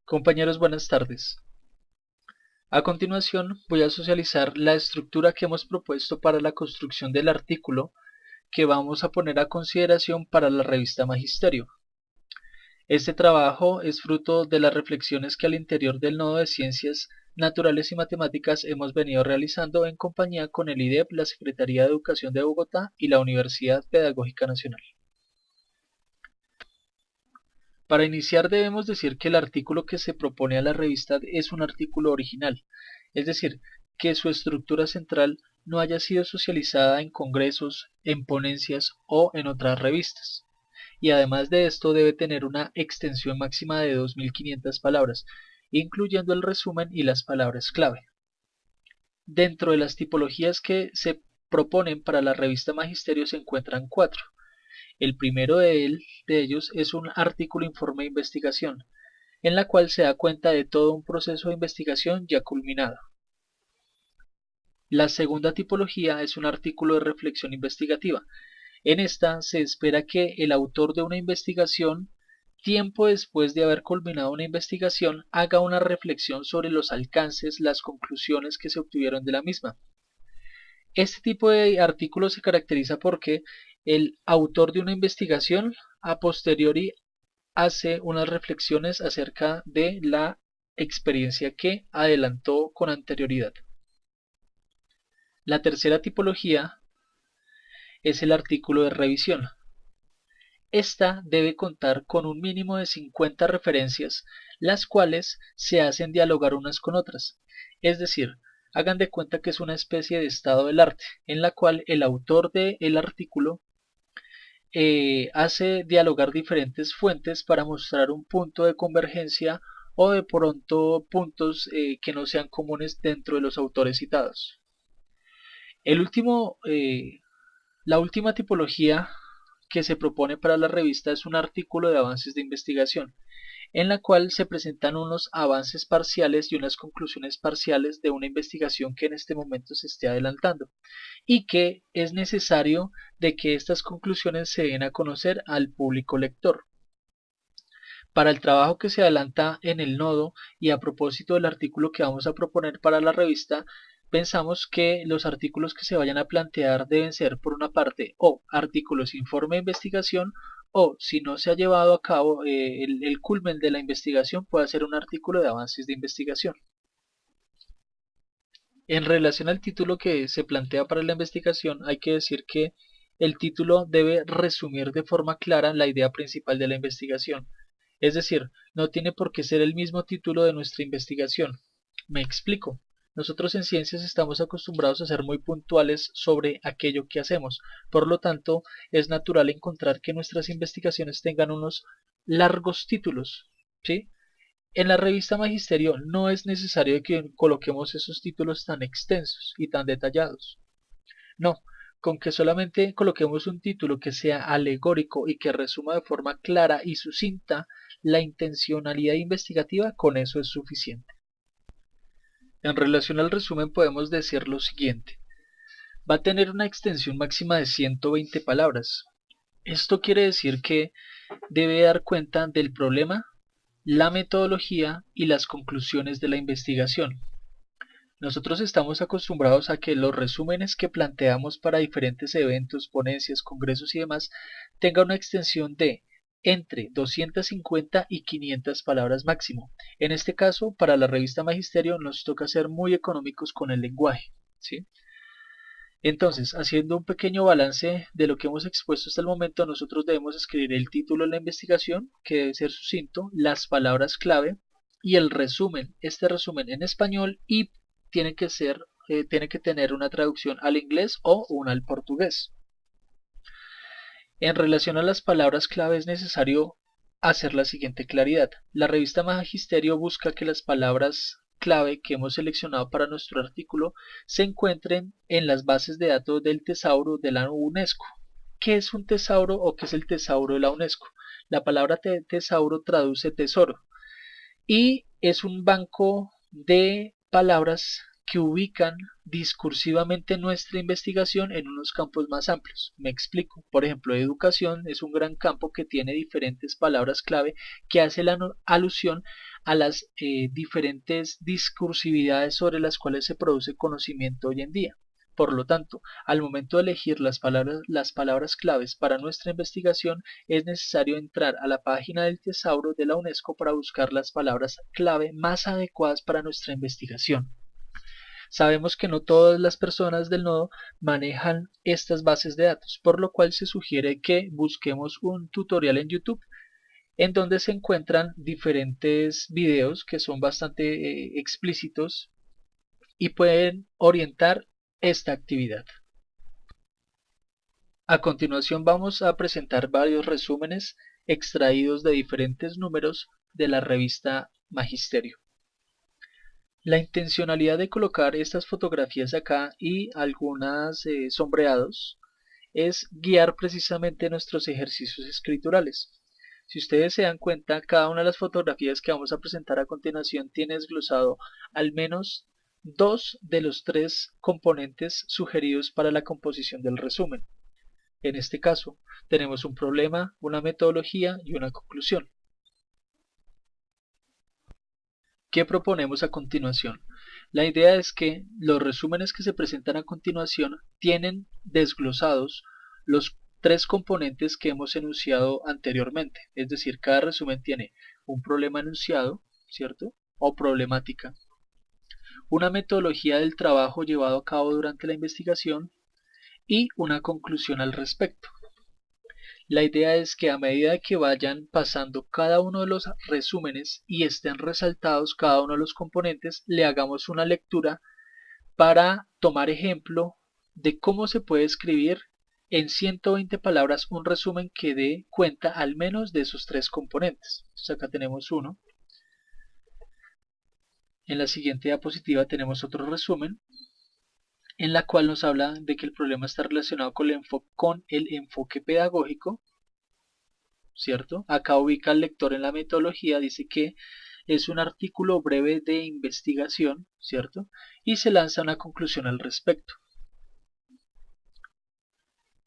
Compañeros, buenas tardes. A continuación voy a socializar la estructura que hemos propuesto para la construcción del artículo que vamos a poner a consideración para la revista Magisterio. Este trabajo es fruto de las reflexiones que al interior del nodo de Ciencias Naturales y Matemáticas hemos venido realizando en compañía con el IDEP, la Secretaría de Educación de Bogotá y la Universidad Pedagógica Nacional. Para iniciar debemos decir que el artículo que se propone a la revista es un artículo original, es decir, que su estructura central no haya sido socializada en congresos, en ponencias o en otras revistas. Y además de esto debe tener una extensión máxima de 2500 palabras, incluyendo el resumen y las palabras clave. Dentro de las tipologías que se proponen para la revista Magisterio se encuentran cuatro. El primero de ellos es un artículo informe de investigación, en la cual se da cuenta de todo un proceso de investigación ya culminado. La segunda tipología es un artículo de reflexión investigativa. En esta se espera que el autor de una investigación, tiempo después de haber culminado una investigación, haga una reflexión sobre los alcances, las conclusiones que se obtuvieron de la misma. Este tipo de artículo se caracteriza porque el autor de una investigación a posteriori hace unas reflexiones acerca de la experiencia que adelantó con anterioridad. La tercera tipología es el artículo de revisión. Esta debe contar con un mínimo de 50 referencias, las cuales se hacen dialogar unas con otras. Es decir, hagan de cuenta que es una especie de estado del arte, en la cual el autor del artículo hace dialogar diferentes fuentes para mostrar un punto de convergencia o de pronto puntos que no sean comunes dentro de los autores citados. El último, la última tipología que se propone para la revista es un artículo de avances de investigación, en la cual se presentan unos avances parciales y unas conclusiones parciales de una investigación que en este momento se esté adelantando y que es necesario de que estas conclusiones se den a conocer al público lector. Para el trabajo que se adelanta en el nodo y a propósito del artículo que vamos a proponer para la revista, pensamos que los artículos que se vayan a plantear deben ser, por una parte, o artículos informe de investigación, o si no se ha llevado a cabo el culmen de la investigación, puede ser un artículo de avances de investigación. En relación al título que se plantea para la investigación, hay que decir que el título debe resumir de forma clara la idea principal de la investigación. Es decir, no tiene por qué ser el mismo título de nuestra investigación. Me explico. Nosotros en ciencias estamos acostumbrados a ser muy puntuales sobre aquello que hacemos. Por lo tanto, es natural encontrar que nuestras investigaciones tengan unos largos títulos, ¿sí? En la revista Magisterio no es necesario que coloquemos esos títulos tan extensos y tan detallados. No, con que solamente coloquemos un título que sea alegórico y que resuma de forma clara y sucinta la intencionalidad investigativa, con eso es suficiente. En relación al resumen podemos decir lo siguiente. Va a tener una extensión máxima de 120 palabras. Esto quiere decir que debe dar cuenta del problema, la metodología y las conclusiones de la investigación. Nosotros estamos acostumbrados a que los resúmenes que planteamos para diferentes eventos, ponencias, congresos y demás tengan una extensión de entre 250 y 500 palabras máximo. En este caso, para la revista Magisterio nos toca ser muy económicos con el lenguaje, ¿sí? Entonces, haciendo un pequeño balance de lo que hemos expuesto hasta el momento, nosotros debemos escribir el título de la investigación, que debe ser sucinto, las palabras clave y el resumen, este resumen en español y tiene que tener una traducción al inglés o una al portugués. En relación a las palabras clave es necesario hacer la siguiente claridad. La revista Magisterio busca que las palabras clave que hemos seleccionado para nuestro artículo se encuentren en las bases de datos del tesauro de la UNESCO. ¿Qué es un tesauro o qué es el tesauro de la UNESCO? La palabra tesauro traduce tesoro y es un banco de palabras que ubican discursivamente nuestra investigación en unos campos más amplios. Me explico. Por ejemplo, educación es un gran campo que tiene diferentes palabras clave que hace la alusión a las diferentes discursividades sobre las cuales se produce conocimiento hoy en día. Por lo tanto, al momento de elegir las palabras claves para nuestra investigación, es necesario entrar a la página del Tesauro de la UNESCO para buscar las palabras clave más adecuadas para nuestra investigación. Sabemos que no todas las personas del nodo manejan estas bases de datos, por lo cual se sugiere que busquemos un tutorial en YouTube en donde se encuentran diferentes videos que son bastante explícitos y pueden orientar esta actividad. A continuación vamos a presentar varios resúmenes extraídos de diferentes números de la revista Magisterio. La intencionalidad de colocar estas fotografías acá y algunas sombreados es guiar precisamente nuestros ejercicios escriturales. Si ustedes se dan cuenta, cada una de las fotografías que vamos a presentar a continuación tiene desglosado al menos dos de los tres componentes sugeridos para la composición del resumen. En este caso, tenemos un problema, una metodología y una conclusión. ¿Qué proponemos a continuación? La idea es que los resúmenes que se presentan a continuación tienen desglosados los tres componentes que hemos enunciado anteriormente. Es decir, cada resumen tiene un problema enunciado, ¿cierto? O problemática, una metodología del trabajo llevado a cabo durante la investigación y una conclusión al respecto. La idea es que a medida que vayan pasando cada uno de los resúmenes y estén resaltados cada uno de los componentes, le hagamos una lectura para tomar ejemplo de cómo se puede escribir en 120 palabras un resumen que dé cuenta al menos de esos tres componentes. Entonces acá tenemos uno. En la siguiente diapositiva tenemos otro resumen en la cual nos habla de que el problema está relacionado con el enfoque pedagógico, ¿cierto? Acá ubica al lector en la metodología, dice que es un artículo breve de investigación, ¿cierto? Y se lanza una conclusión al respecto.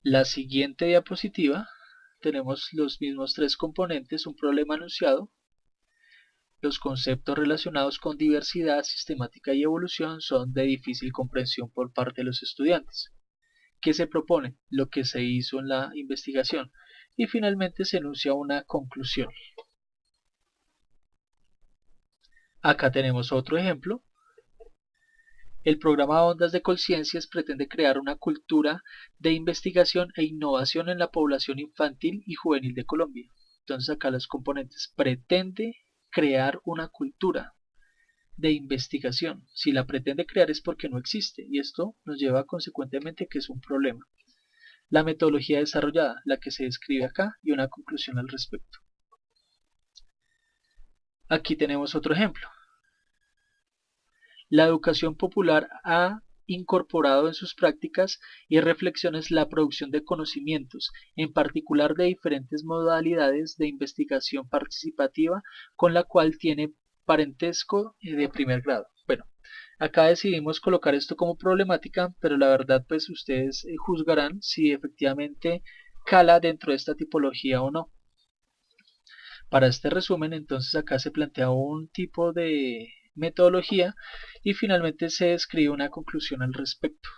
La siguiente diapositiva tenemos los mismos tres componentes, un problema anunciado. Los conceptos relacionados con diversidad, sistemática y evolución son de difícil comprensión por parte de los estudiantes. ¿Qué se propone? Lo que se hizo en la investigación. Y finalmente se enuncia una conclusión. Acá tenemos otro ejemplo. El programa Ondas de Colciencias pretende crear una cultura de investigación e innovación en la población infantil y juvenil de Colombia. Entonces acá los componentes: pretende crear una cultura de investigación. Si la pretende crear es porque no existe y esto nos lleva consecuentemente que es un problema. La metodología desarrollada, la que se describe acá, y una conclusión al respecto. Aquí tenemos otro ejemplo. La educación popular ha incorporado en sus prácticas y reflexiones la producción de conocimientos, en particular de diferentes modalidades de investigación participativa con la cual tiene parentesco de primer grado. Bueno, acá decidimos colocar esto como problemática, pero la verdad pues ustedes juzgarán si efectivamente cala dentro de esta tipología o no. Para este resumen entonces acá se plantea un tipo de metodología y finalmente se describe una conclusión al respecto.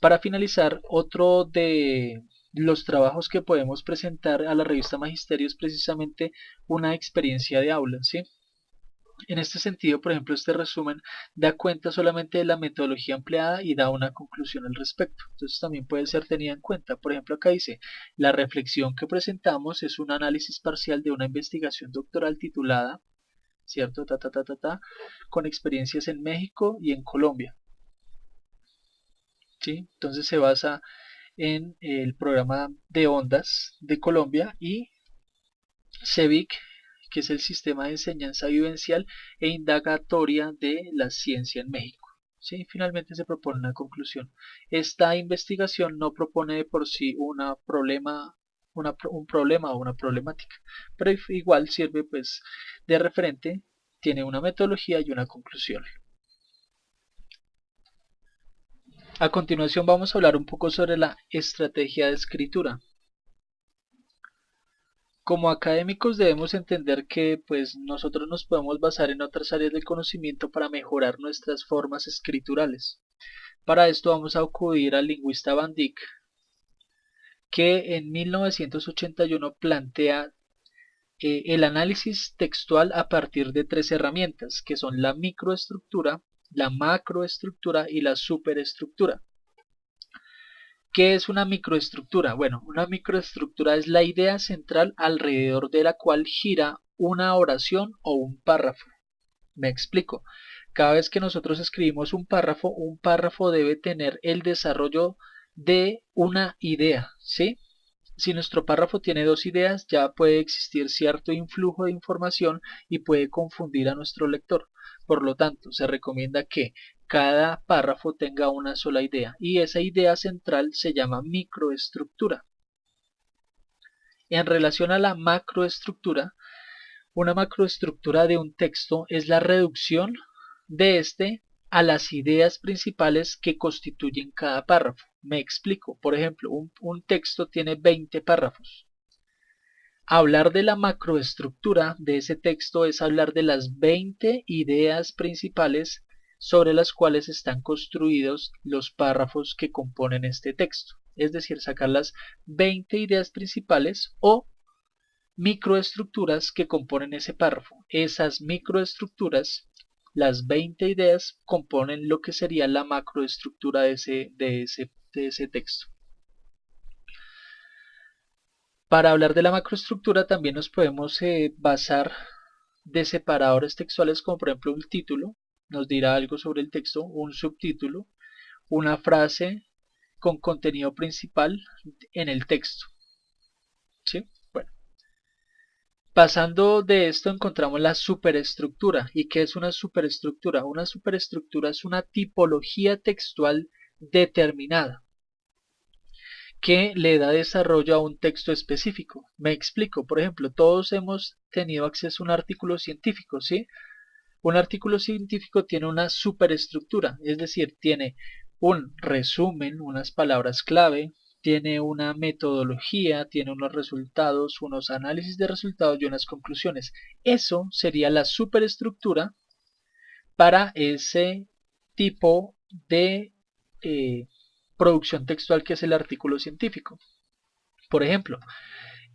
Para finalizar, otro de los trabajos que podemos presentar a la revista Magisterio es precisamente una experiencia de aula, ¿sí? En este sentido, por ejemplo, este resumen da cuenta solamente de la metodología empleada y da una conclusión al respecto. Entonces también puede ser tenida en cuenta. Por ejemplo, acá dice, la reflexión que presentamos es un análisis parcial de una investigación doctoral titulada, ¿cierto? Con experiencias en México y en Colombia. ¿Sí? Entonces se basa en el programa de ondas de Colombia y CEVIC, que es el sistema de enseñanza vivencial e indagatoria de la ciencia en México. ¿Sí? Finalmente se propone una conclusión. Esta investigación no propone de por sí un problema o una problemática, pero igual sirve pues de referente, tiene una metodología y una conclusión. A continuación vamos a hablar un poco sobre la estrategia de escritura. Como académicos debemos entender que pues nosotros nos podemos basar en otras áreas del conocimiento para mejorar nuestras formas escriturales. Para esto vamos a acudir al lingüista Van Dyck, que en 1981 plantea el análisis textual a partir de tres herramientas, que son la microestructura, la macroestructura y la superestructura. ¿Qué es una microestructura? Bueno, una microestructura es la idea central alrededor de la cual gira una oración o un párrafo. Me explico. Cada vez que nosotros escribimos un párrafo debe tener el desarrollo de una idea, ¿sí? Si nuestro párrafo tiene dos ideas, ya puede existir cierto influjo de información y puede confundir a nuestro lector. Por lo tanto, se recomienda que cada párrafo tenga una sola idea y esa idea central se llama microestructura. En relación a la macroestructura, una macroestructura de un texto es la reducción de este a las ideas principales que constituyen cada párrafo. Me explico. Por ejemplo, un texto tiene 20 párrafos. Hablar de la macroestructura de ese texto es hablar de las 20 ideas principales sobre las cuales están construidos los párrafos que componen este texto. Es decir, sacar las 20 ideas principales o microestructuras que componen ese párrafo. Esas microestructuras, las 20 ideas, componen lo que sería la macroestructura de ese texto. Para hablar de la macroestructura también nos podemos basar de separadores textuales como por ejemplo un título, nos dirá algo sobre el texto, un subtítulo, una frase con contenido principal en el texto. ¿Sí? Bueno. Pasando de esto encontramos la superestructura. ¿Y qué es una superestructura? Una superestructura es una tipología textual determinada que le da desarrollo a un texto específico. Me explico, por ejemplo, todos hemos tenido acceso a un artículo científico, ¿sí? Un artículo científico tiene una superestructura, es decir, tiene un resumen, unas palabras clave, tiene una metodología, tiene unos resultados, unos análisis de resultados y unas conclusiones. Eso sería la superestructura para ese tipo de producción textual que es el artículo científico. Por ejemplo,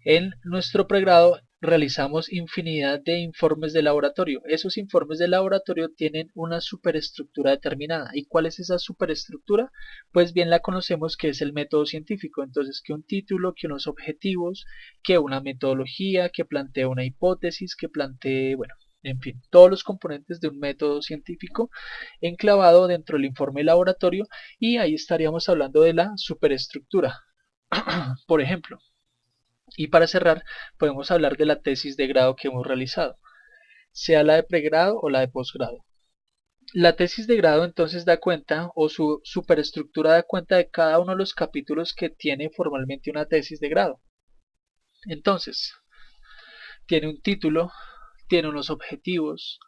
en nuestro pregrado realizamos infinidad de informes de laboratorio. Esos informes de laboratorio tienen una superestructura determinada. ¿Y cuál es esa superestructura? Pues bien la conocemos, que es el método científico. Entonces, que un título, que unos objetivos, que una metodología, que plantee una hipótesis, que plantee, bueno, en fin, todos los componentes de un método científico enclavado dentro del informe de laboratorio, y ahí estaríamos hablando de la superestructura. Por ejemplo, y para cerrar, podemos hablar de la tesis de grado que hemos realizado, sea la de pregrado o la de posgrado. La tesis de grado entonces da cuenta, o su superestructura da cuenta de cada uno de los capítulos que tiene formalmente una tesis de grado. Entonces, tiene un título, tiene unos objetivos,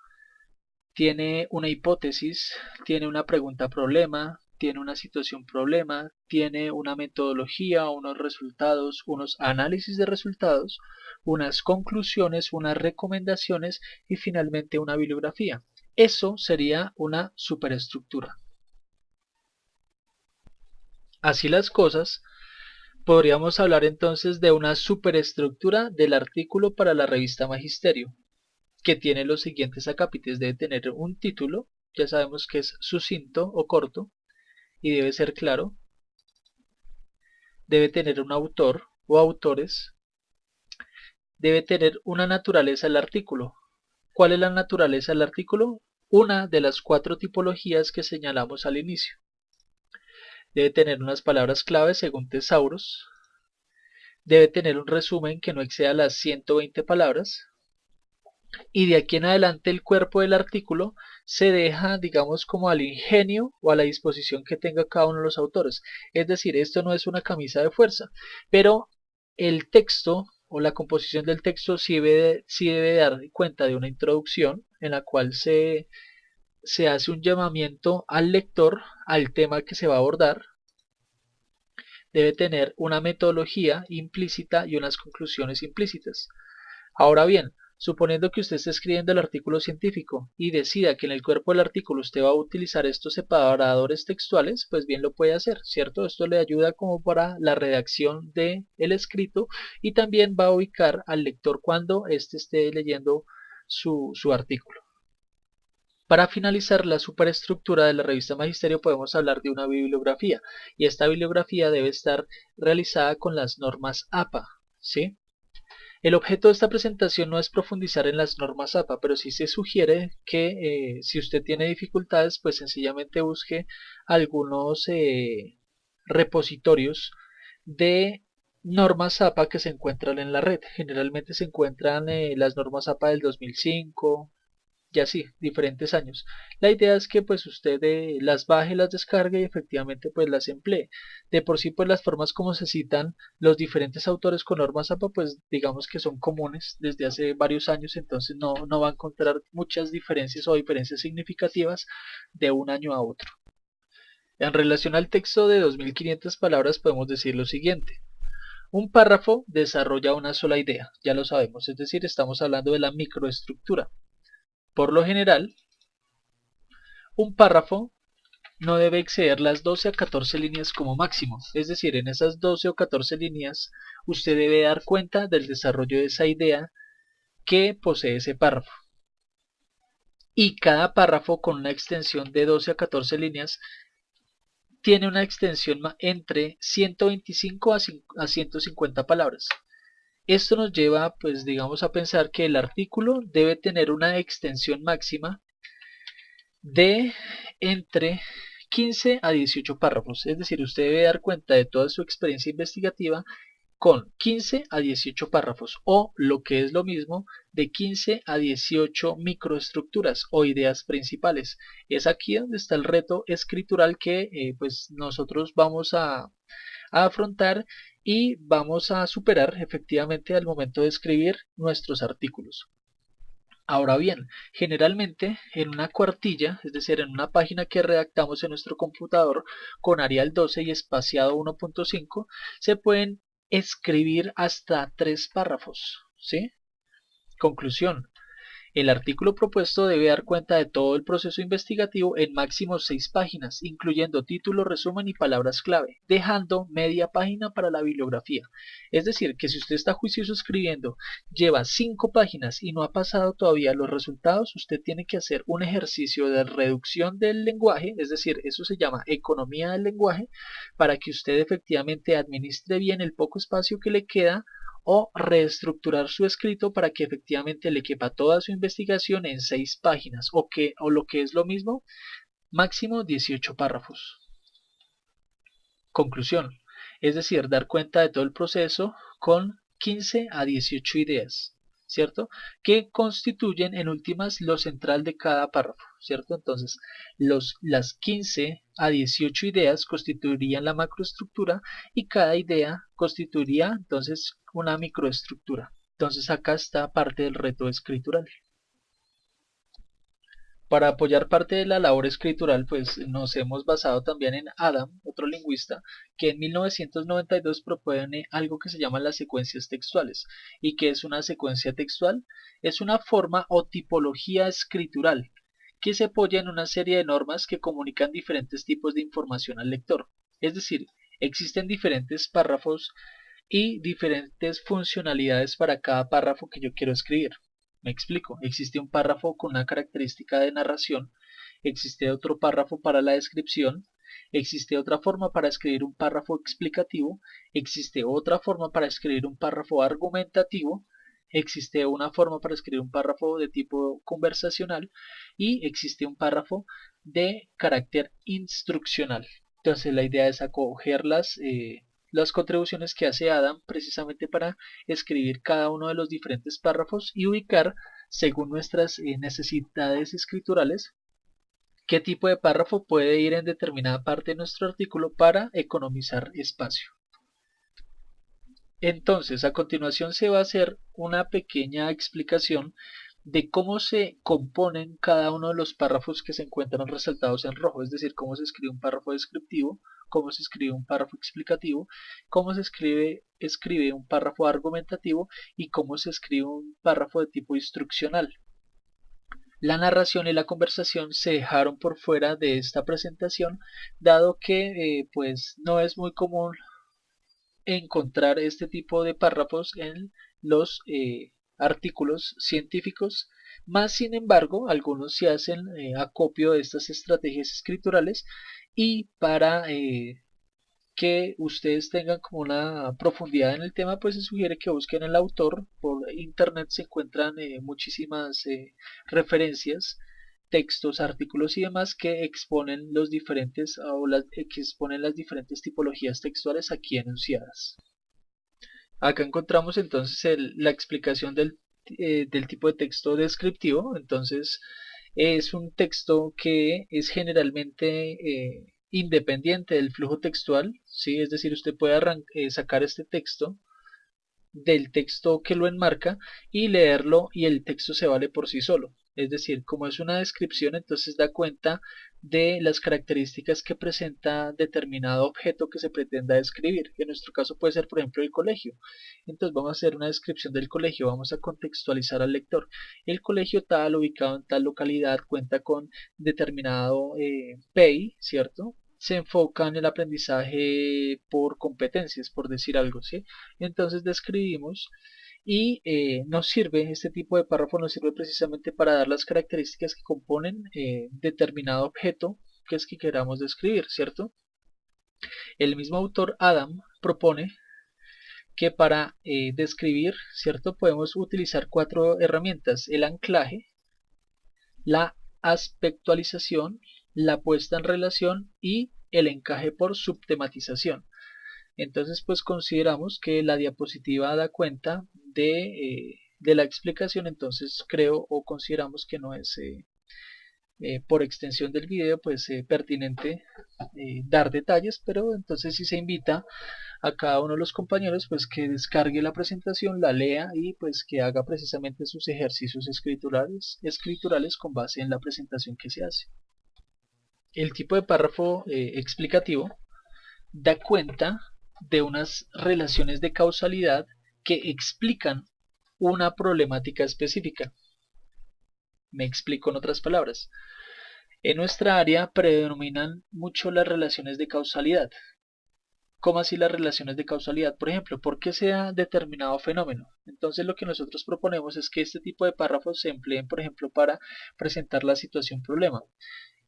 tiene una hipótesis, tiene una pregunta problema, tiene una situación problema, tiene una metodología, unos resultados, unos análisis de resultados, unas conclusiones, unas recomendaciones y finalmente una bibliografía. Eso sería una superestructura. Así las cosas, podríamos hablar entonces de una superestructura del artículo para la revista Magisterio, que tiene los siguientes acápites. Debe tener un título, ya sabemos que es sucinto o corto y debe ser claro. Debe tener un autor o autores. Debe tener una naturaleza del artículo. ¿Cuál es la naturaleza del artículo? Una de las 4 tipologías que señalamos al inicio. Debe tener unas palabras clave según Tesauros. Debe tener un resumen que no exceda las 120 palabras. Y de aquí en adelante el cuerpo del artículo se deja, digamos, como al ingenio o a la disposición que tenga cada uno de los autores. Es decir, esto no es una camisa de fuerza, pero el texto o la composición del texto sí debe dar cuenta de una introducción en la cual se se hace un llamamiento al lector al tema que se va a abordar. Debe tener una metodología implícita y unas conclusiones implícitas. Ahora bien, suponiendo que usted esté escribiendo el artículo científico y decida que en el cuerpo del artículo usted va a utilizar estos separadores textuales, pues bien lo puede hacer, ¿cierto? Esto le ayuda como para la redacción del escrito y también va a ubicar al lector cuando éste esté leyendo su artículo. Para finalizar la superestructura de la revista Magisterio podemos hablar de una bibliografía y esta bibliografía debe estar realizada con las normas APA, ¿sí? El objeto de esta presentación no es profundizar en las normas APA, pero sí se sugiere que si usted tiene dificultades, pues sencillamente busque algunos repositorios de normas APA que se encuentran en la red. Generalmente se encuentran las normas APA del 2005, y así, diferentes años. La idea es que pues usted las baje, las descargue y efectivamente pues las emplee. De por sí pues las formas como se citan los diferentes autores con normas APA pues digamos que son comunes desde hace varios años, entonces no va a encontrar muchas diferencias o diferencias significativas de un año a otro. En relación al texto de 2500 palabras podemos decir lo siguiente. Un párrafo desarrolla una sola idea, ya lo sabemos, es decir, estamos hablando de la microestructura. Por lo general, un párrafo no debe exceder las 12 a 14 líneas como máximo, es decir, en esas 12 o 14 líneas usted debe dar cuenta del desarrollo de esa idea que posee ese párrafo. Y cada párrafo con una extensión de 12 a 14 líneas tiene una extensión entre 125 a 150 palabras. Esto nos lleva, pues digamos, a pensar que el artículo debe tener una extensión máxima de entre 15 a 18 párrafos, es decir, usted debe dar cuenta de toda su experiencia investigativa con 15 a 18 párrafos o lo que es lo mismo de 15 a 18 microestructuras o ideas principales. Es aquí donde está el reto escritural que pues nosotros vamos a afrontar y vamos a superar efectivamente al momento de escribir nuestros artículos. Ahora bien, generalmente en una cuartilla, es decir, en una página que redactamos en nuestro computador con Arial 12 y espaciado 1.5, se pueden escribir hasta 3 párrafos, ¿sí? Conclusión. El artículo propuesto debe dar cuenta de todo el proceso investigativo en máximo 6 páginas, incluyendo título, resumen y palabras clave, dejando media página para la bibliografía. Es decir, que si usted está juicioso escribiendo, lleva 5 páginas y no ha pasado todavía los resultados, usted tiene que hacer un ejercicio de reducción del lenguaje, es decir, eso se llama economía del lenguaje, para que usted efectivamente administre bien el poco espacio que le queda o reestructurar su escrito para que efectivamente le quepa toda su investigación en 6 páginas o lo que es lo mismo, máximo 18 párrafos. Conclusión, es decir, dar cuenta de todo el proceso con 15 a 18 ideas, ¿cierto? Que constituyen en últimas lo central de cada párrafo, ¿cierto? Entonces, las 15 a 18 ideas constituirían la macroestructura y cada idea constituiría entonces una microestructura. Entonces acá está parte del reto escritural. Para apoyar parte de la labor escritural, pues nos hemos basado también en Adam, otro lingüista, que en 1992 propone algo que se llama las secuencias textuales. ¿Y qué es una secuencia textual? Es una forma o tipología escritural que se apoya en una serie de normas que comunican diferentes tipos de información al lector. Es decir, existen diferentes párrafos y diferentes funcionalidades para cada párrafo que yo quiero escribir. Me explico, existe un párrafo con una característica de narración, existe otro párrafo para la descripción, existe otra forma para escribir un párrafo explicativo, existe otra forma para escribir un párrafo argumentativo, existe una forma para escribir un párrafo de tipo conversacional y existe un párrafo de carácter instruccional. Entonces la idea es acoger las contribuciones que hace Adam precisamente para escribir cada uno de los diferentes párrafos y ubicar, según nuestras necesidades escriturales, qué tipo de párrafo puede ir en determinada parte de nuestro artículo para economizar espacio. Entonces, a continuación se va a hacer una pequeña explicación de cómo se componen cada uno de los párrafos que se encuentran resaltados en rojo, es decir, cómo se escribe un párrafo descriptivo, cómo se escribe un párrafo explicativo, cómo se escribe un párrafo argumentativo y cómo se escribe un párrafo de tipo instruccional. La narración y la conversación se dejaron por fuera de esta presentación, dado que pues no es muy común encontrar este tipo de párrafos en los artículos científicos, más sin embargo algunos se hacen acopio de estas estrategias escriturales y para que ustedes tengan como una profundidad en el tema, pues se sugiere que busquen el autor. Por internet se encuentran muchísimas referencias, textos, artículos y demás que exponen los diferentes que exponen las diferentes tipologías textuales aquí enunciadas. Acá encontramos entonces la explicación del tipo de texto descriptivo. Entonces es un texto que es generalmente independiente del flujo textual, ¿sí? Es decir, usted puede sacar este texto del texto que lo enmarca y leerlo y el texto se vale por sí solo. Es decir, como es una descripción, entonces da cuenta de las características que presenta determinado objeto que se pretenda describir. En nuestro caso puede ser, por ejemplo, el colegio. Entonces vamos a hacer una descripción del colegio, vamos a contextualizar al lector. El colegio tal, ubicado en tal localidad, cuenta con determinado PEI, ¿cierto? Se enfoca en el aprendizaje por competencias, por decir algo, ¿sí? Entonces describimos y este tipo de párrafo nos sirve precisamente para dar las características que componen determinado objeto que es que queramos describir, ¿cierto? El mismo autor Adam propone que para describir, ¿cierto? Podemos utilizar 4 herramientas: el anclaje, la aspectualización, la puesta en relación y el encaje por subtematización. Entonces, pues consideramos que la diapositiva da cuenta de la explicación. Entonces creo o consideramos que no es por extensión del video pues pertinente dar detalles, pero entonces sí se invita a cada uno de los compañeros pues que descargue la presentación, la lea y pues que haga precisamente sus ejercicios escriturales con base en la presentación que se hace. El tipo de párrafo explicativo da cuenta de unas relaciones de causalidad que explican una problemática específica. Me explico en otras palabras. En nuestra área predominan mucho las relaciones de causalidad. ¿Cómo así las relaciones de causalidad? Por ejemplo, ¿por qué se da determinado fenómeno? Entonces lo que nosotros proponemos es que este tipo de párrafos se empleen, por ejemplo, para presentar la situación problema.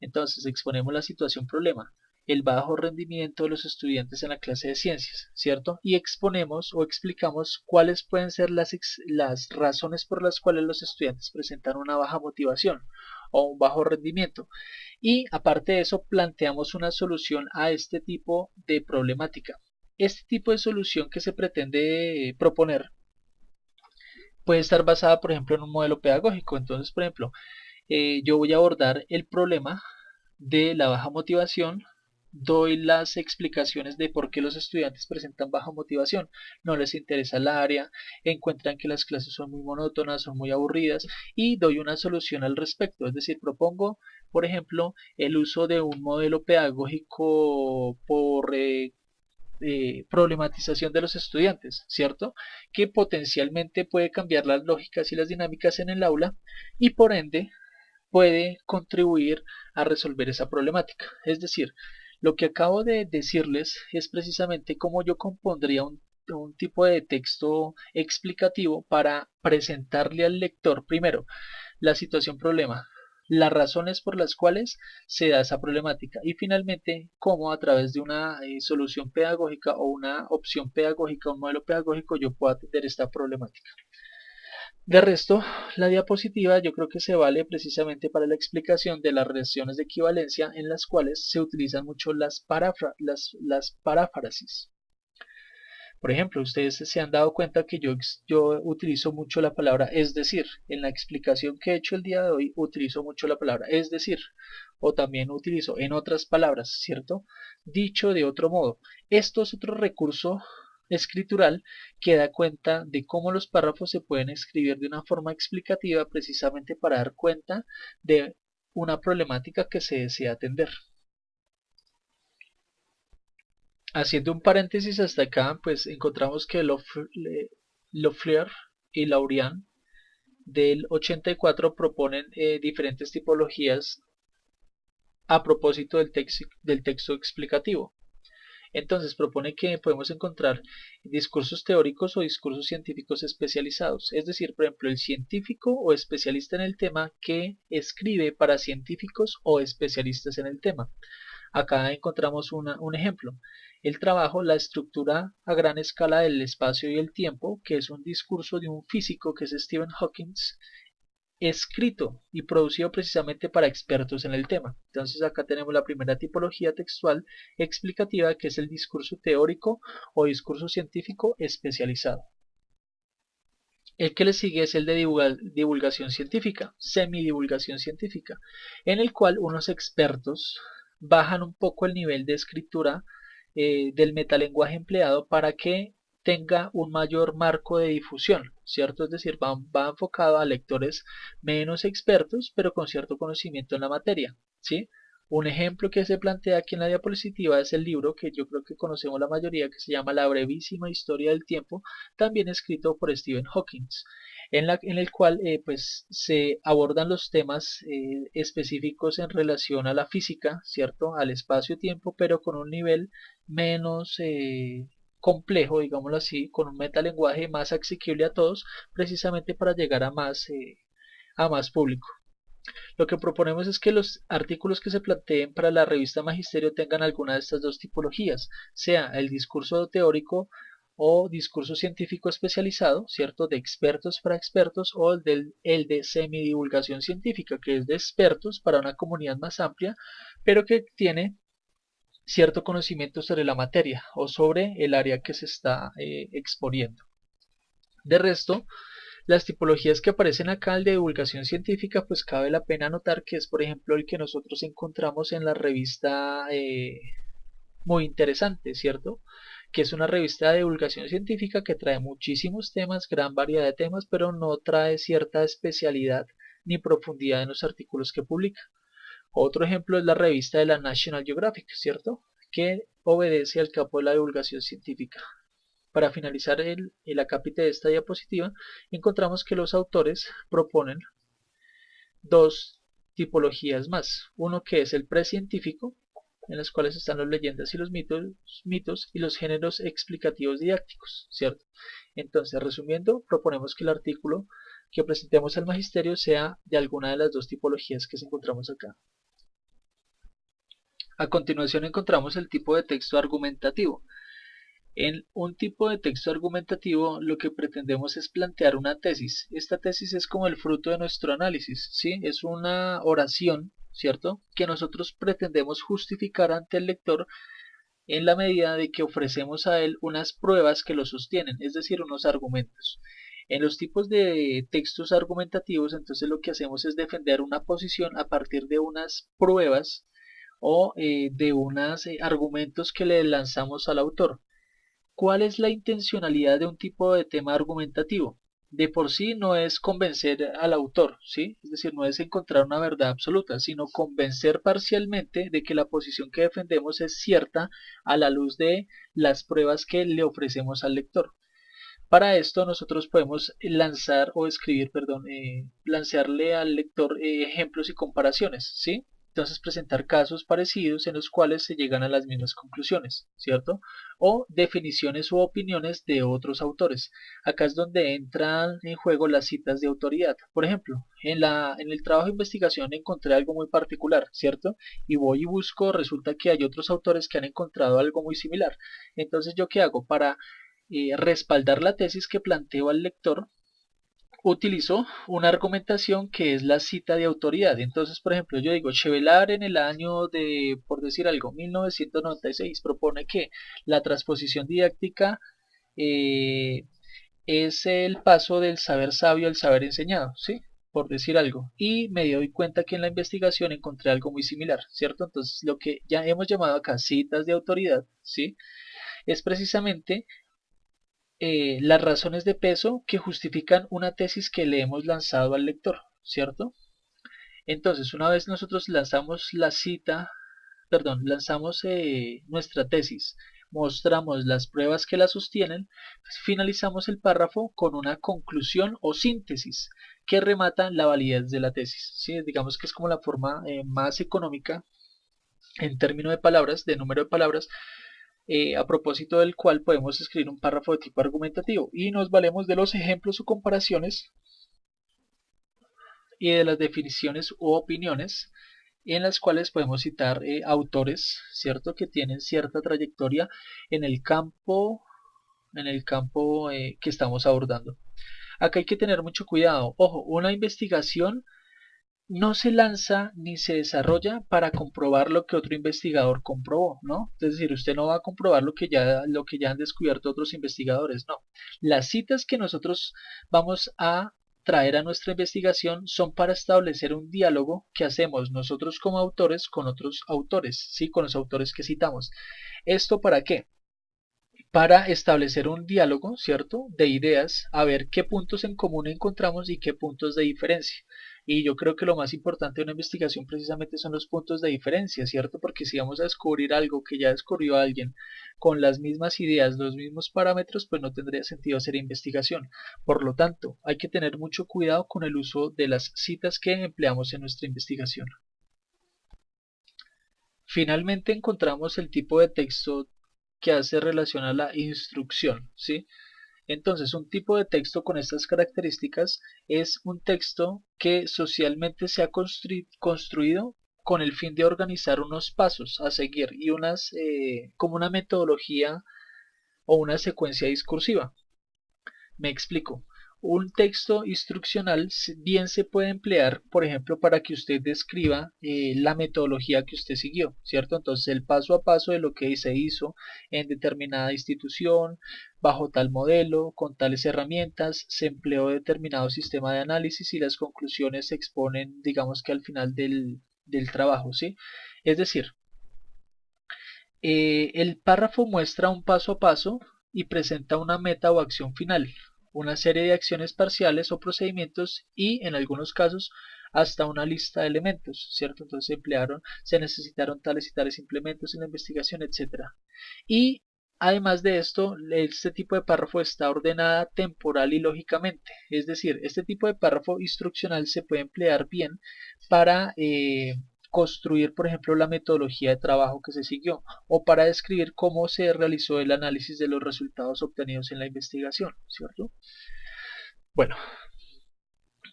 Entonces exponemos la situación problema, el bajo rendimiento de los estudiantes en la clase de ciencias, ¿cierto? Y exponemos o explicamos cuáles pueden ser las razones por las cuales los estudiantes presentan una baja motivación o un bajo rendimiento. Y aparte de eso, planteamos una solución a este tipo de problemática. Este tipo de solución que se pretende proponer puede estar basada, por ejemplo, en un modelo pedagógico. Entonces, por ejemplo, yo voy a abordar el problema de la baja motivación, doy las explicaciones de por qué los estudiantes presentan baja motivación, no les interesa el área, encuentran que las clases son muy monótonas, son muy aburridas y doy una solución al respecto. Es decir, propongo, por ejemplo, el uso de un modelo pedagógico por problematización de los estudiantes, ¿cierto? Que potencialmente puede cambiar las lógicas y las dinámicas en el aula y por ende puede contribuir a resolver esa problemática. Es decir, lo que acabo de decirles es precisamente cómo yo compondría un tipo de texto explicativo para presentarle al lector primero la situación problema, las razones por las cuales se da esa problemática y finalmente cómo a través de una solución pedagógica o una opción pedagógica, un modelo pedagógico, yo puedo atender esta problemática. De resto, la diapositiva yo creo que se vale precisamente para la explicación de las relaciones de equivalencia en las cuales se utilizan mucho las paráfrasis. Por ejemplo, ustedes se han dado cuenta que yo utilizo mucho la palabra es decir. En la explicación que he hecho el día de hoy utilizo mucho la palabra es decir. O también utilizo en otras palabras, ¿cierto? Dicho de otro modo. Esto es otro recurso escritural que da cuenta de cómo los párrafos se pueden escribir de una forma explicativa precisamente para dar cuenta de una problemática que se desea atender. Haciendo un paréntesis hasta acá, pues encontramos que Loeffler y Laurian del 84 proponen diferentes tipologías a propósito del texto explicativo. Entonces propone que podemos encontrar discursos teóricos o discursos científicos especializados, es decir, por ejemplo, el científico o especialista en el tema que escribe para científicos o especialistas en el tema. Acá encontramos un ejemplo. El trabajo, la estructura a gran escala del espacio y el tiempo, que es un discurso de un físico que es Stephen Hawking, escrito y producido precisamente para expertos en el tema. Entonces acá tenemos la primera tipología textual explicativa, que es el discurso teórico o discurso científico especializado. El que le sigue es el de divulgación científica, semidivulgación científica, en el cual unos expertos bajan un poco el nivel de escritura del metalenguaje empleado para que tenga un mayor marco de difusión, ¿cierto? Es decir, va enfocado a lectores menos expertos, pero con cierto conocimiento en la materia, ¿sí? Un ejemplo que se plantea aquí en la diapositiva es el libro que yo creo que conocemos la mayoría, que se llama La brevísima historia del tiempo, también escrito por Stephen Hawking, en el cual pues se abordan los temas específicos en relación a la física, ¿cierto? Al espacio-tiempo, pero con un nivel menos complejo, digámoslo así, con un metalenguaje más asequible a todos, precisamente para llegar a más público. Lo que proponemos es que los artículos que se planteen para la revista Magisterio tengan alguna de estas dos tipologías, sea el discurso teórico o discurso científico especializado, ¿cierto? De expertos para expertos, o el de semidivulgación científica, que es de expertos para una comunidad más amplia, pero que tiene cierto conocimiento sobre la materia o sobre el área que se está exponiendo. De resto, las tipologías que aparecen acá, el de divulgación científica, pues cabe la pena notar que es, por ejemplo, el que nosotros encontramos en la revista Muy Interesante, ¿cierto? Que es una revista de divulgación científica que trae muchísimos temas, gran variedad de temas, pero no trae cierta especialidad ni profundidad en los artículos que publica. Otro ejemplo es la revista de la National Geographic, ¿cierto? Que obedece al campo de la divulgación científica. Para finalizar el acápite de esta diapositiva, encontramos que los autores proponen dos tipologías más. Uno que es el precientífico, en los cuales están las leyendas y los mitos y los géneros explicativos didácticos, ¿cierto? Entonces, resumiendo, proponemos que el artículo que presentemos al magisterio sea de alguna de las dos tipologías que encontramos acá. A continuación encontramos el tipo de texto argumentativo. En un tipo de texto argumentativo lo que pretendemos es plantear una tesis. Esta tesis es como el fruto de nuestro análisis, ¿sí? Es una oración, ¿cierto? Que nosotros pretendemos justificar ante el lector en la medida de que ofrecemos a él unas pruebas que lo sostienen, es decir, unos argumentos. En los tipos de textos argumentativos, entonces lo que hacemos es defender una posición a partir de unas pruebas o de unos argumentos que le lanzamos al autor. ¿Cuál es la intencionalidad de un tipo de tema argumentativo? De por sí no es convencer al autor, ¿sí? Es decir, no es encontrar una verdad absoluta, sino convencer parcialmente de que la posición que defendemos es cierta a la luz de las pruebas que le ofrecemos al lector. Para esto nosotros podemos lanzar o escribir, perdón, lanzarle al lector ejemplos y comparaciones, ¿sí? Entonces presentar casos parecidos en los cuales se llegan a las mismas conclusiones, ¿cierto? O definiciones u opiniones de otros autores. Acá es donde entran en juego las citas de autoridad. Por ejemplo, en el trabajo de investigación encontré algo muy particular, ¿cierto? Y voy y busco, resulta que hay otros autores que han encontrado algo muy similar. Entonces, ¿yo qué hago? Para respaldar la tesis que planteo al lector, utilizo una argumentación que es la cita de autoridad. Entonces, por ejemplo, yo digo, Chevelar en el año de, por decir algo, 1996 propone que la transposición didáctica eh, es el paso del saber sabio al saber enseñado, ¿sí? Por decir algo. Y me doy cuenta que en la investigación encontré algo muy similar, ¿cierto? Entonces, lo que ya hemos llamado acá citas de autoridad, ¿sí? Es precisamente las razones de peso que justifican una tesis que le hemos lanzado al lector, ¿cierto? Entonces, una vez nosotros lanzamos la cita, perdón, lanzamos nuestra tesis, mostramos las pruebas que la sostienen, pues finalizamos el párrafo con una conclusión o síntesis que remata la validez de la tesis. ¿Sí? Digamos que es como la forma más económica en términos de palabras, de número de palabras, a propósito del cual podemos escribir un párrafo de tipo argumentativo y nos valemos de los ejemplos o comparaciones y de las definiciones u opiniones en las cuales podemos citar autores, ¿cierto? Que tienen cierta trayectoria en el campo, que estamos abordando. Acá hay que tener mucho cuidado. Ojo, una investigación no se lanza ni se desarrolla para comprobar lo que otro investigador comprobó, ¿no? Es decir, usted no va a comprobar lo que ya han descubierto otros investigadores, no. Las citas que nosotros vamos a traer a nuestra investigación son para establecer un diálogo que hacemos nosotros como autores con otros autores, ¿sí? Con los autores que citamos. ¿Esto para qué? Para establecer un diálogo, ¿cierto? De ideas, a ver qué puntos en común encontramos y qué puntos de diferencia. Y yo creo que lo más importante de una investigación precisamente son los puntos de diferencia, ¿cierto? Porque si vamos a descubrir algo que ya descubrió alguien con las mismas ideas, los mismos parámetros, pues no tendría sentido hacer investigación. Por lo tanto, hay que tener mucho cuidado con el uso de las citas que empleamos en nuestra investigación. Finalmente encontramos el tipo de texto que hace relación a la instrucción, ¿sí? Entonces, un tipo de texto con estas características es un texto que socialmente se ha construido con el fin de organizar unos pasos a seguir y como una metodología o una secuencia discursiva. Me explico. Un texto instruccional bien se puede emplear, por ejemplo, para que usted describa la metodología que usted siguió, ¿cierto? Entonces, el paso a paso de lo que se hizo en determinada institución, bajo tal modelo, con tales herramientas, se empleó determinado sistema de análisis y las conclusiones se exponen, digamos que al final del trabajo, ¿sí? Es decir, el párrafo muestra un paso a paso y presenta una meta o acción final, una serie de acciones parciales o procedimientos y, en algunos casos, hasta una lista de elementos, ¿cierto? Entonces se necesitaron tales y tales implementos en la investigación, etcétera. Y además de esto, este tipo de párrafo está ordenada temporal y lógicamente, es decir, este tipo de párrafo instruccional se puede emplear bien para construir, por ejemplo, la metodología de trabajo que se siguió o para describir cómo se realizó el análisis de los resultados obtenidos en la investigación, ¿cierto? Bueno,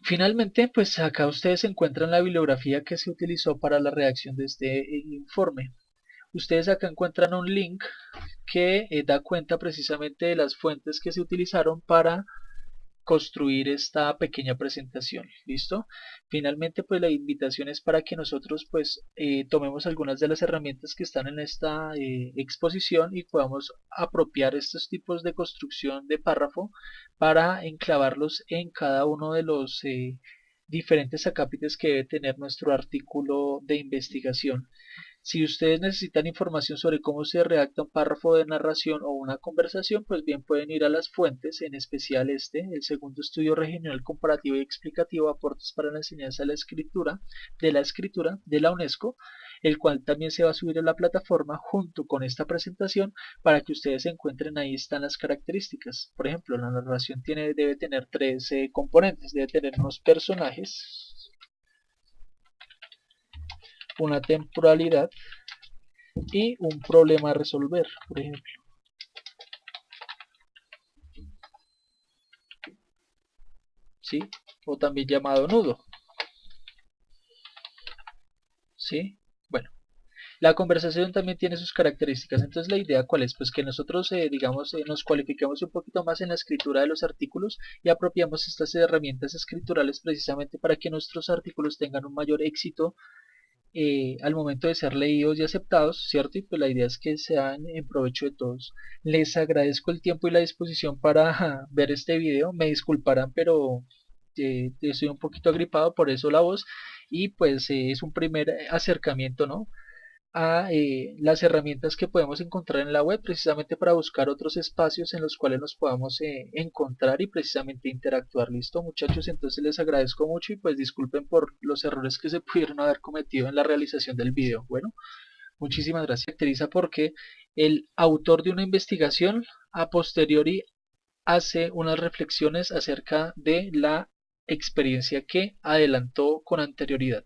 finalmente, pues acá ustedes encuentran la bibliografía que se utilizó para la redacción de este informe. Ustedes acá encuentran un link que da cuenta precisamente de las fuentes que se utilizaron para construir esta pequeña presentación. ¿Listo? Finalmente, pues la invitación es para que nosotros pues tomemos algunas de las herramientas que están en esta exposición y podamos apropiar estos tipos de construcción de párrafo para enclavarlos en cada uno de los diferentes acápites que debe tener nuestro artículo de investigación. Si ustedes necesitan información sobre cómo se redacta un párrafo de narración o una conversación, pues bien pueden ir a las fuentes, en especial el segundo estudio regional comparativo y explicativo, aportes para la enseñanza de la escritura de la UNESCO, el cual también se va a subir a la plataforma junto con esta presentación para que ustedes encuentren ahí están las características. Por ejemplo, la narración debe tener tres componentes, debe tener unos personajes, una temporalidad y un problema a resolver, por ejemplo. ¿Sí? O también llamado nudo. ¿Sí? Bueno, la conversación también tiene sus características. Entonces, la idea cuál es? Pues que nosotros, digamos, nos cualifiquemos un poquito más en la escritura de los artículos y apropiamos estas herramientas escriturales precisamente para que nuestros artículos tengan un mayor éxito al momento de ser leídos y aceptados, ¿cierto? Y pues la idea es que sean en provecho de todos. Les agradezco el tiempo y la disposición para ver este video. Me disculparán, pero estoy un poquito agripado, por eso la voz. Y pues es un primer acercamiento, ¿no? a las herramientas que podemos encontrar en la web precisamente para buscar otros espacios en los cuales nos podamos encontrar y precisamente interactuar. Listo, muchachos, entonces les agradezco mucho y pues disculpen por los errores que se pudieron haber cometido en la realización del video. Bueno, muchísimas gracias. Se caracteriza porque el autor de una investigación a posteriori hace unas reflexiones acerca de la experiencia que adelantó con anterioridad.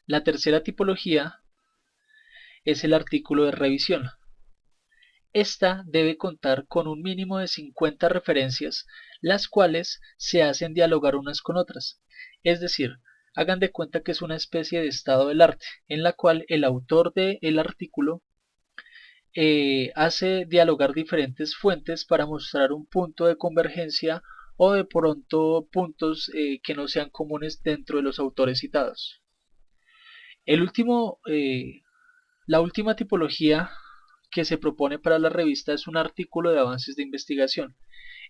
La tercera tipología es el artículo de revisión. Esta debe contar con un mínimo de 50 referencias, las cuales se hacen dialogar unas con otras. Es decir, hagan de cuenta que es una especie de estado del arte, en la cual el autor del artículo hace dialogar diferentes fuentes para mostrar un punto de convergencia o de pronto puntos que no sean comunes dentro de los autores citados. La última tipología que se propone para la revista es un artículo de avances de investigación,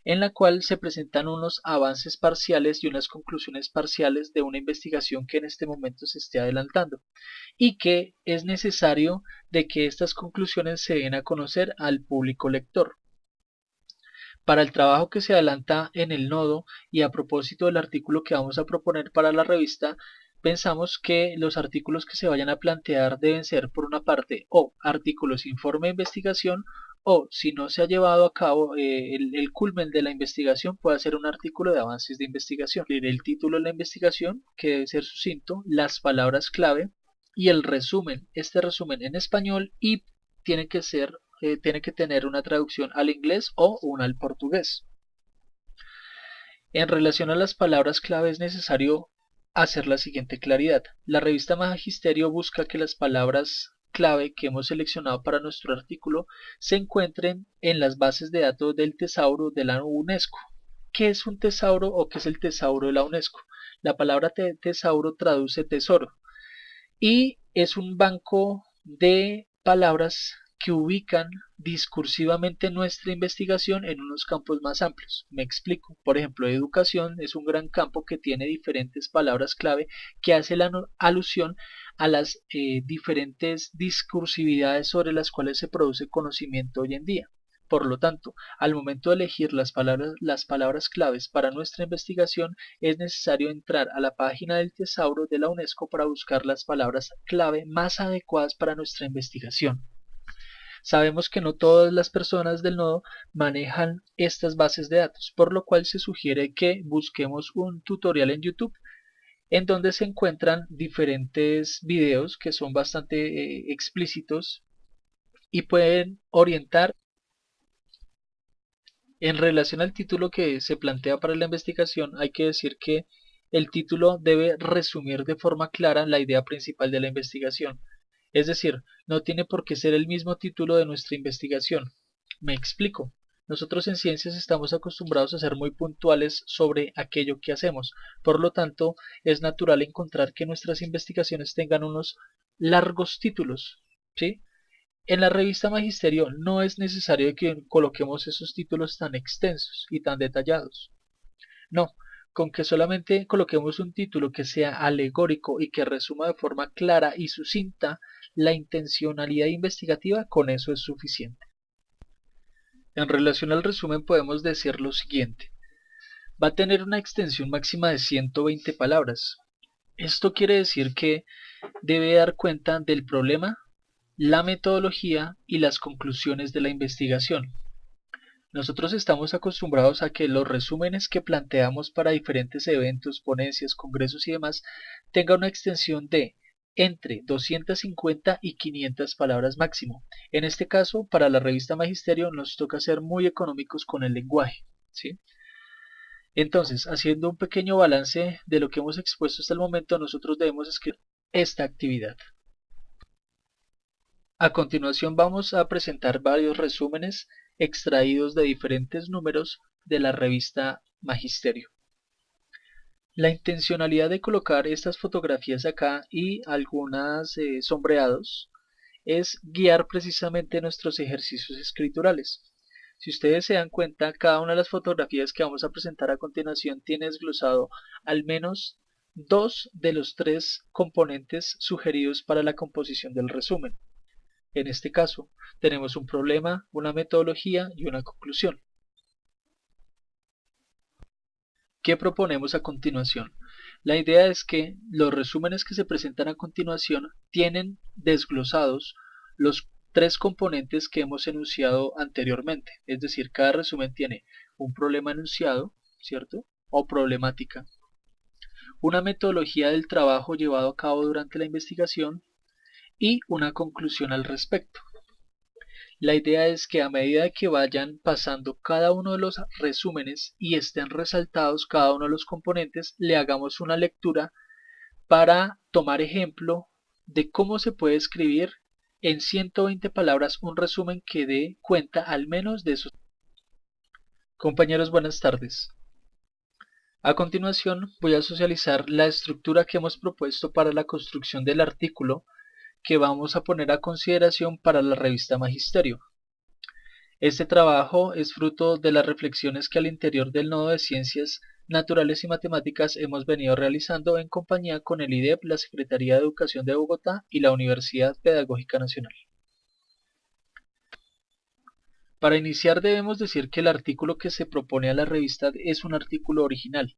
en la cual se presentan unos avances parciales y unas conclusiones parciales de una investigación que en este momento se esté adelantando y que es necesario de que estas conclusiones se den a conocer al público lector. Para el trabajo que se adelanta en el nodo y a propósito del artículo que vamos a proponer para la revista, pensamos que los artículos que se vayan a plantear deben ser, por una parte, o artículos informe de investigación, o si no se ha llevado a cabo el culmen de la investigación, puede ser un artículo de avances de investigación. El título de la investigación, que debe ser sucinto, las palabras clave y el resumen, este resumen en español y tiene que tener una traducción al inglés o una al portugués. En relación a las palabras clave es necesario hacer la siguiente claridad. La revista Magisterio busca que las palabras clave que hemos seleccionado para nuestro artículo se encuentren en las bases de datos del tesauro de la UNESCO. ¿Qué es un tesauro o qué es el tesauro de la UNESCO? La palabra tesauro traduce tesoro y es un banco de palabras que ubican discursivamente nuestra investigación en unos campos más amplios. Me explico. Por ejemplo, educación es un gran campo que tiene diferentes palabras clave que hace la alusión a las diferentes discursividades sobre las cuales se produce conocimiento hoy en día. Por lo tanto, al momento de elegir las palabras claves para nuestra investigación, es necesario entrar a la página del tesauro de la UNESCO para buscar las palabras clave más adecuadas para nuestra investigación. Sabemos que no todas las personas del nodo manejan estas bases de datos, por lo cual se sugiere que busquemos un tutorial en YouTube en donde se encuentran diferentes videos que son bastante explícitos y pueden orientar. En relación al título que se plantea para la investigación, hay que decir que el título debe resumir de forma clara la idea principal de la investigación. Es decir, no tiene por qué ser el mismo título de nuestra investigación. Me explico. Nosotros en ciencias estamos acostumbrados a ser muy puntuales sobre aquello que hacemos. Por lo tanto, es natural encontrar que nuestras investigaciones tengan unos largos títulos, ¿sí? En la revista Magisterio no es necesario que coloquemos esos títulos tan extensos y tan detallados. No, con que solamente coloquemos un título que sea alegórico y que resuma de forma clara y sucinta la intencionalidad investigativa, con eso es suficiente. En relación al resumen podemos decir lo siguiente. Va a tener una extensión máxima de 120 palabras. Esto quiere decir que debe dar cuenta del problema, la metodología y las conclusiones de la investigación. Nosotros estamos acostumbrados a que los resúmenes que planteamos para diferentes eventos, ponencias, congresos y demás tengan una extensión de entre 250 y 500 palabras máximo. En este caso, para la revista Magisterio nos toca ser muy económicos con el lenguaje, ¿sí? Entonces, haciendo un pequeño balance de lo que hemos expuesto hasta el momento, nosotros debemos escribir esta actividad. A continuación vamos a presentar varios resúmenes extraídos de diferentes números de la revista Magisterio. La intencionalidad de colocar estas fotografías acá y algunas sombreados es guiar precisamente nuestros ejercicios escriturales. Si ustedes se dan cuenta, cada una de las fotografías que vamos a presentar a continuación tiene desglosado al menos dos de los tres componentes sugeridos para la composición del resumen. En este caso, tenemos un problema, una metodología y una conclusión. ¿Qué proponemos a continuación? La idea es que los resúmenes que se presentan a continuación tienen desglosados los tres componentes que hemos enunciado anteriormente. Es decir, cada resumen tiene un problema enunciado, ¿cierto? O problemática, una metodología del trabajo llevado a cabo durante la investigación y una conclusión al respecto. La idea es que a medida que vayan pasando cada uno de los resúmenes y estén resaltados cada uno de los componentes, le hagamos una lectura para tomar ejemplo de cómo se puede escribir en 120 palabras un resumen que dé cuenta al menos de esos. Compañeros, buenas tardes. A continuación voy a socializar la estructura que hemos propuesto para la construcción del artículo que vamos a poner a consideración para la revista Magisterio. Este trabajo es fruto de las reflexiones que al interior del nodo de Ciencias Naturales y Matemáticas hemos venido realizando en compañía con el IDEP, la Secretaría de Educación de Bogotá y la Universidad Pedagógica Nacional. Para iniciar debemos decir que el artículo que se propone a la revista es un artículo original,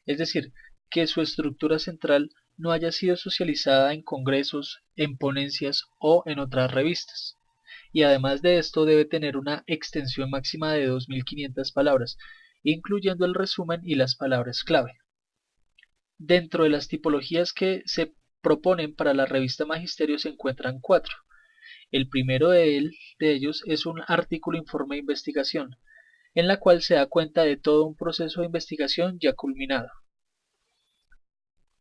es decir, que su estructura central no haya sido socializada en congresos, en ponencias o en otras revistas. Y además de esto debe tener una extensión máxima de 2500 palabras, incluyendo el resumen y las palabras clave. Dentro de las tipologías que se proponen para la revista Magisterio se encuentran 4. El primero de ellos es un artículo informe de investigación, en la cual se da cuenta de todo un proceso de investigación ya culminado.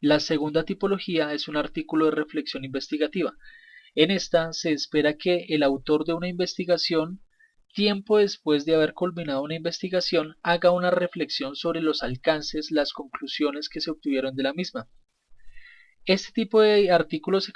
La segunda tipología es un artículo de reflexión investigativa. En esta se espera que el autor de una investigación, tiempo después de haber culminado una investigación, haga una reflexión sobre los alcances, las conclusiones que se obtuvieron de la misma. Este tipo de artículos se